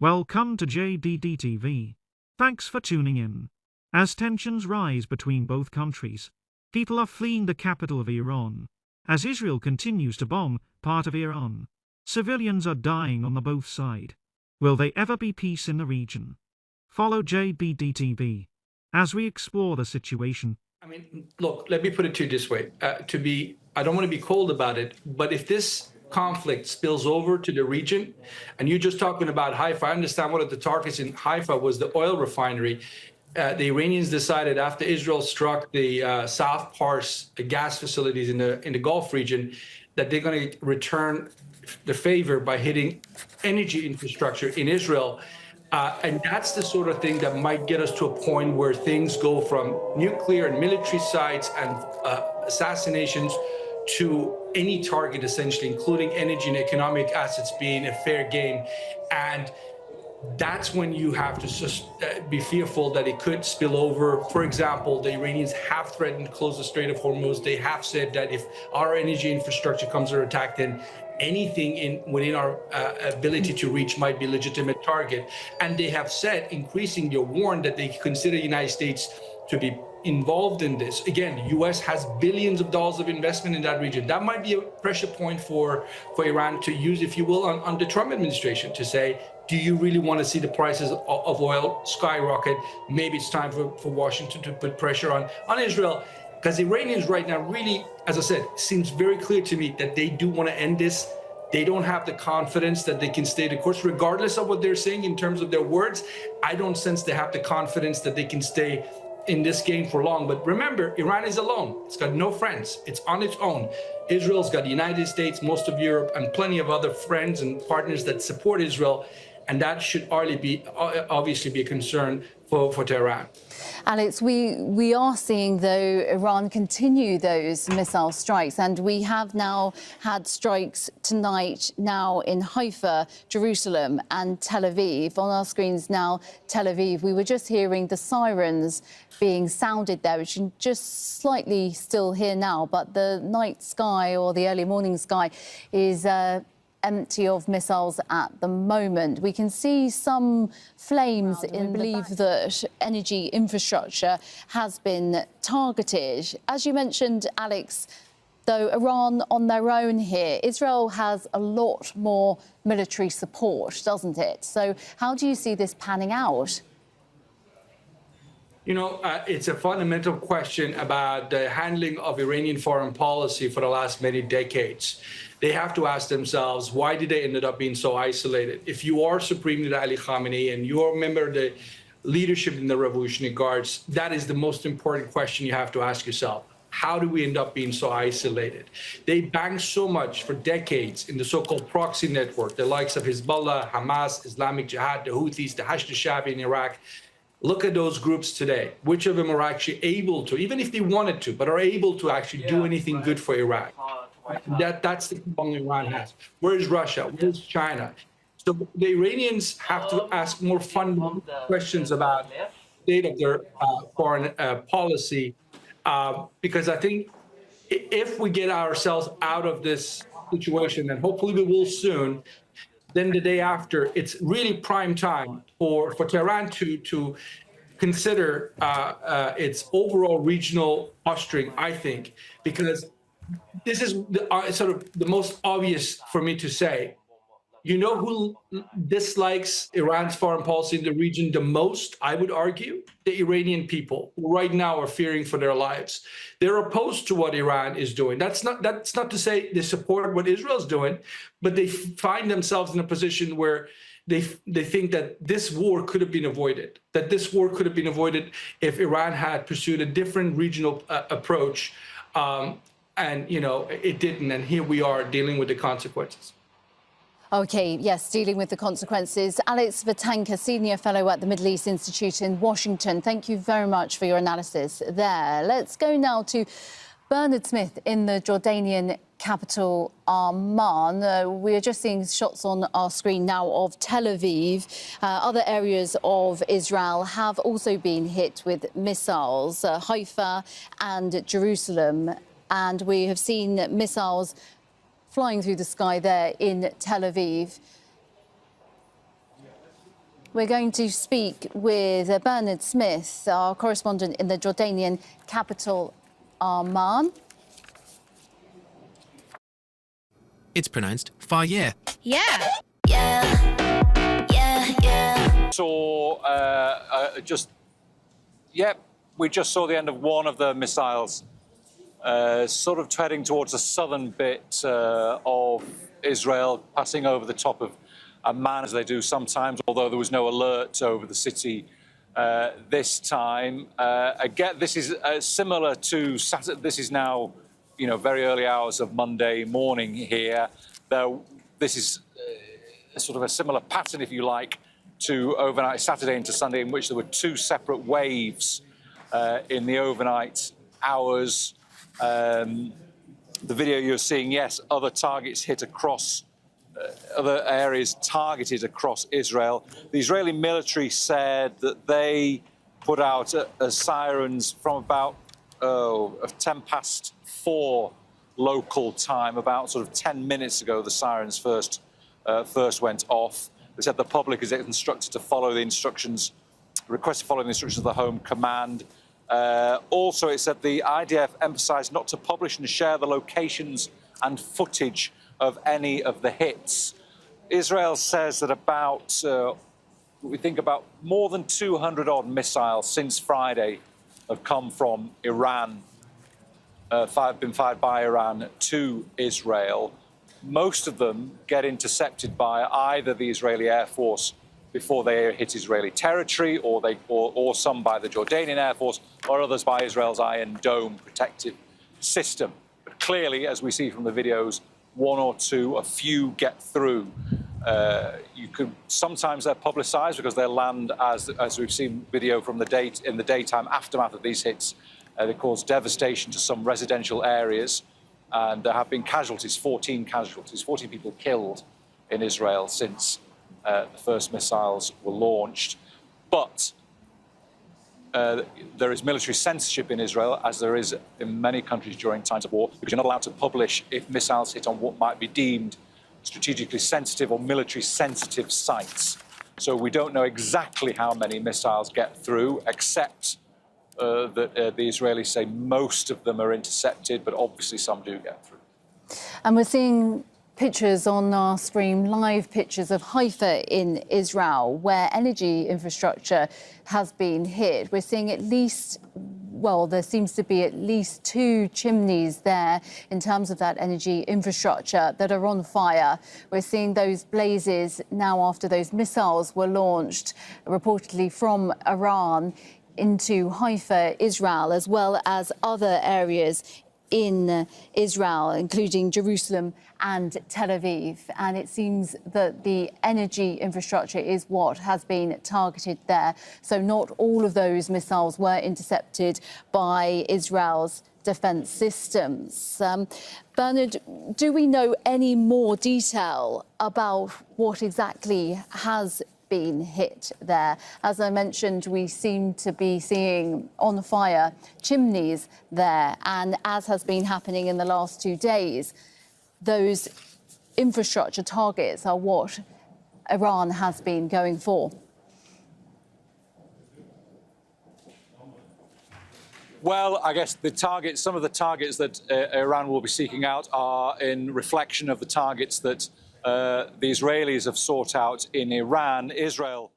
Welcome to JDD TV. Thanks for tuning in. As tensions rise between both countries, people are fleeing the capital of Iran. As Israel continues to bomb part of Iran, civilians are dying on the both sides. Will there ever be peace in the region? Follow JDD TV as we explore the situation. I mean, look, let me put it to you this way. I don't want to be cold about it, but if this conflict spills over to the region, and you're just talking about Haifa, I understand one of the targets in Haifa was the oil refinery. The Iranians decided after Israel struck the South Pars gas facilities in the Gulf region that they're going to return the favor by hitting energy infrastructure in Israel. And that's the sort of thing that might get us to a point where things go from nuclear and military sites and assassinations to any target, essentially, including energy and economic assets being a fair game. And that's when you have to be fearful that it could spill over. For example, the Iranians have threatened to close the Strait of Hormuz. They have said that if our energy infrastructure comes under attack, then anything within our ability to reach might be a legitimate target. And they have said, increasingly warned, that they consider the United States to be involved in this. Again, the U.S. has billions of dollars of investment in that region. That might be a pressure point for Iran to use, if you will, on the Trump administration to say, do you really want to see the prices of oil skyrocket? Maybe it's time for Washington to put pressure on Israel. Because Iranians right now really, as I said, seems very clear to me that they do want to end this. They don't have the confidence that they can stay the course, regardless of what they're saying in terms of their words. I don't sense they have the confidence that they can stay in this game for long. But remember, Iran is alone. It's got no friends. It's on its own. Israel's got the United States, most of Europe, and plenty of other friends and partners that support Israel. And that should obviously be a concern for Tehran. Alex, we are seeing, though, Iran continue those missile strikes, and we have now had strikes tonight now in Haifa, Jerusalem and Tel Aviv. On our screens now, Tel Aviv. We were just hearing the sirens being sounded there, which you can just slightly still hear now, but the night sky or the early morning sky is empty of missiles at the moment. We can see some flames and believe that energy infrastructure has been targeted. As you mentioned, Alex, though, Iran on their own here, Israel has a lot more military support, doesn't it? So how do you see this panning out? You know, it's a fundamental question about the handling of Iranian foreign policy for the last many decades. They have to ask themselves, why did they end up being so isolated? If you are Supreme Leader Ali Khamenei and you are a member of the leadership in the Revolutionary Guards, that is the most important question you have to ask yourself. How do we end up being so isolated? They banked so much for decades in the so-called proxy network, the likes of Hezbollah, Hamas, Islamic Jihad, the Houthis, the Hashd al-Shaabi in Iraq. Look at those groups today. Which of them are actually able to, even if they wanted to, but are able to actually do anything good for Iraq? That's the problem Iran has. Where is Russia? Where is China? So the Iranians have to ask more fundamental questions about the state of their foreign policy, because I think if we get ourselves out of this situation, and hopefully we will soon, then the day after, it's really prime time for Tehran to consider its overall regional posturing, I think, because this is sort of the most obvious for me to say. You know who dislikes Iran's foreign policy in the region the most, I would argue? The Iranian people, who right now are fearing for their lives. They're opposed to what Iran is doing. That's not to say they support what Israel's doing, but they find themselves in a position where they think that this war could have been avoided, that this war could have been avoided if Iran had pursued a different regional approach. And, you know, it didn't. And here we are dealing with the consequences. OK, yes, dealing with the consequences. Alex Vatanka, Senior Fellow at the Middle East Institute in Washington, thank you very much for your analysis there. Let's go now to Bernard Smith in the Jordanian capital, Amman. We're just seeing shots on our screen now of Tel Aviv. Other areas of Israel have also been hit with missiles, Haifa and Jerusalem. And we have seen missiles flying through the sky there in Tel Aviv. We're going to speak with Bernard Smith, our correspondent in the Jordanian capital, Amman. It's pronounced Fayez. Yeah. Saw we just saw the end of one of the missiles, sort of heading towards the southern bit of Israel, passing over the top of Amman, as they do sometimes, although there was no alert over the city this time. Again, this is similar to Saturday. This is now, very early hours of Monday morning here. Though this is sort of a similar pattern, if you like, to overnight Saturday into Sunday, in which there were two separate waves in the overnight hours. The video you're seeing, yes, other targets hit across, other areas targeted across Israel. The Israeli military said that they put out sirens from about 4:10 local time, about sort of 10 minutes ago. The sirens first went off. They said the public is instructed to follow the instructions, request to follow the instructions of the Home Command. Also, it said the IDF emphasised not to publish and share the locations and footage of any of the hits. Israel says that about more than 200 odd missiles since Friday have come from Iran, been fired by Iran to Israel. Most of them get intercepted by either the Israeli Air Force before they hit Israeli territory, or some by the Jordanian Air Force, or others by Israel's Iron Dome protective system. But clearly, as we see from the videos, one or two, a few get through. Sometimes they're publicised because they land, as we've seen video from in the daytime aftermath of these hits. They cause devastation to some residential areas, and there have been casualties, 14 people killed in Israel since the first missiles were launched. But there is military censorship in Israel, as there is in many countries during times of war, because you're not allowed to publish if missiles hit on what might be deemed strategically sensitive or military sensitive sites. So we don't know exactly how many missiles get through, except that the Israelis say most of them are intercepted, but obviously some do get through. And we're seeing pictures on our stream, live pictures of Haifa in Israel, where energy infrastructure has been hit. We're seeing there seems to be at least 2 chimneys there in terms of that energy infrastructure that are on fire. We're seeing those blazes now after those missiles were launched, reportedly from Iran, into Haifa, Israel, as well as other areas in Israel, including Jerusalem and Tel Aviv. And it seems that the energy infrastructure is what has been targeted there. So not all of those missiles were intercepted by Israel's defence systems. Bernard, do we know any more detail about what exactly has been hit there? As I mentioned, we seem to be seeing on fire chimneys there, and as has been happening in the last 2 days, those infrastructure targets are what Iran has been going for. Well, I guess some of the targets that Iran will be seeking out are in reflection of the targets that the Israelis have sought out in Iran. Israel